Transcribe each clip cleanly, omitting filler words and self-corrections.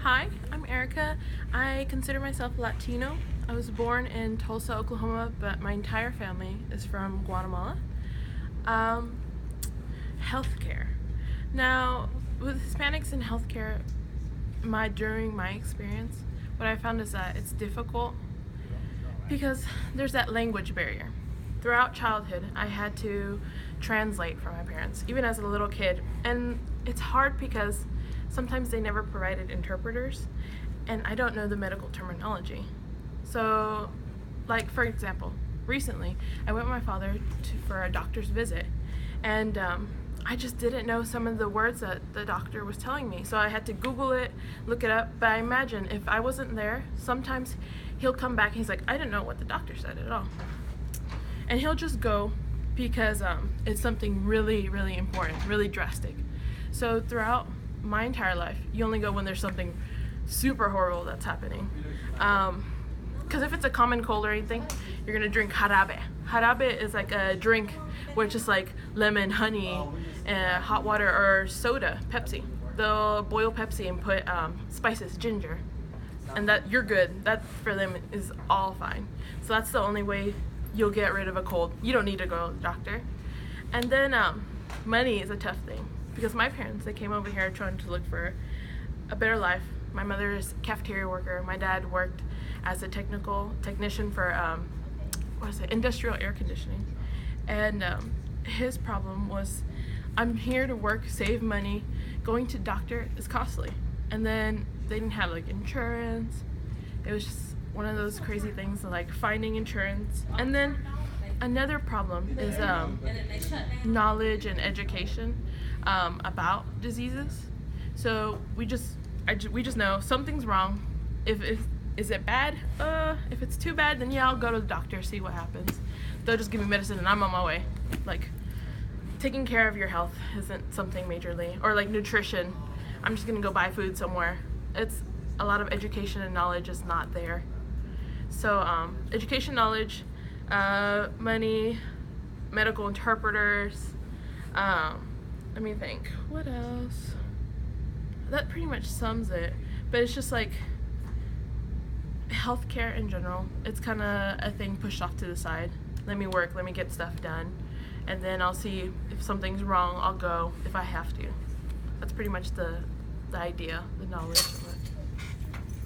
Hi, I'm Erica. I consider myself Latino. I was born in Tulsa, Oklahoma, but my entire family is from Guatemala. Um, Healthcare. Now, with Hispanics in healthcare, during my experience, what I found is that it's difficult because there's that language barrier. Throughout childhood, I had to translate for my parents, even as a little kid. And it's hard because sometimes they never provided interpreters, and I don't know the medical terminology. So, like, for example, recently I went with my father for a doctor's visit, and I just didn't know some of the words that the doctor was telling me. So I had to Google it, look it up. But I imagine if I wasn't there, sometimes he'll come back and he's like, I didn't know what the doctor said at all. And he'll just go because it's something really, really important, really drastic. So throughout my entire life, you only go when there's something super horrible that's happening. Because if it's a common cold or anything, you're gonna drink jarabe. Jarabe is like a drink which is like lemon, honey, hot water, or soda, Pepsi. They'll boil Pepsi and put spices, ginger, and that you're good. That for them is all fine. So that's the only way you'll get rid of a cold. You don't need to go to the doctor. And then money is a tough thing because my parents, they came over here trying to look for a better life. My mother is a cafeteria worker. My dad worked as a technician for industrial air conditioning. And his problem was, I'm here to work, save money. Going to doctor is costly. And then they didn't have like insurance. It was just one of those crazy things, like finding insurance. And then another problem is knowledge and education about diseases. So we just know something's wrong. If is it bad? If it's too bad, then yeah, I'll go to the doctor, see what happens. They'll just give me medicine and I'm on my way. Like, taking care of your health isn't something majorly. Or like nutrition, I'm just gonna go buy food somewhere. It's a lot of education and knowledge is not there. So education, knowledge, money, medical interpreters. Let me think. What else? That pretty much sums it. But it's just like healthcare in general. It's kind of a thing pushed off to the side. Let me work. Let me get stuff done, and then I'll see if something's wrong. I'll go if I have to. That's pretty much the idea, the knowledge of it.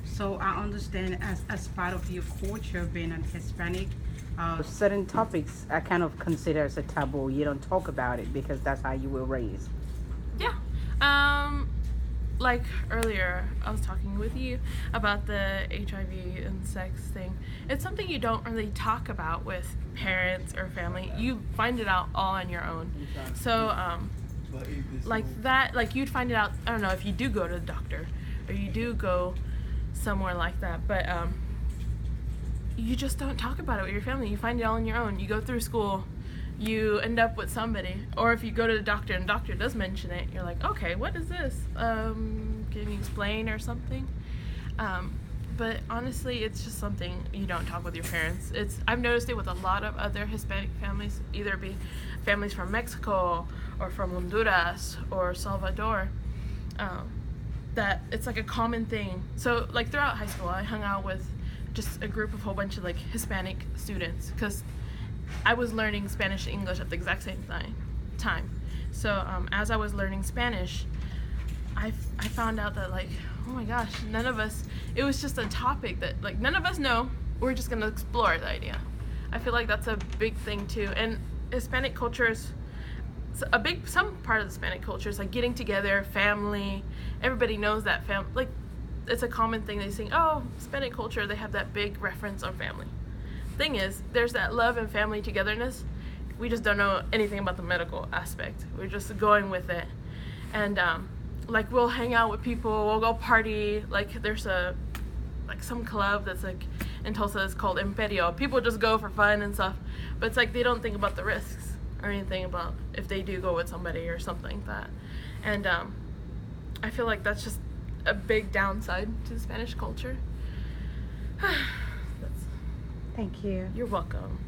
So I understand as part of your culture, being an Hispanic, certain topics I kind of consider as a taboo. You don't talk about it because that's how you were raised. Yeah. Like earlier, I was talking with you about the HIV and sex thing. It's something you don't really talk about with parents or family. You find it out all on your own. So, like that, like you'd find it out, I don't know, if you do go to the doctor or you do go somewhere like that, but you just don't talk about it with your family. You find it all on your own. You go through school, you end up with somebody, or if you go to the doctor and the doctor does mention it, you're like, okay, what is this? Can you explain or something? But honestly, it's just something you don't talk with your parents. I've noticed it with a lot of other Hispanic families, either be families from Mexico or from Honduras or Salvador, that it's like a common thing. So like throughout high school, I hung out with just a group of whole bunch of like Hispanic students because I was learning Spanish and English at the exact same time. So as I was learning Spanish, I found out that like, oh my gosh, it was just a topic that like none of us know. We're just gonna explore the idea. I feel like that's a big thing too. And Hispanic culture is some part of the Hispanic culture is like getting together, family. Everybody knows that like it's a common thing. They sing, oh, Hispanic culture, they have that big reference on family. Thing is, there's that love and family togetherness. We just don't know anything about the medical aspect. We're just going with it. And like we'll hang out with people, we'll go party. Like there's some club that's like in Tulsa, it's called Imperio. People just go for fun and stuff, but it's like they don't think about the risks or anything about if they do go with somebody or something like that. And I feel like that's just a big downside to the Spanish culture. Thank you. You're welcome.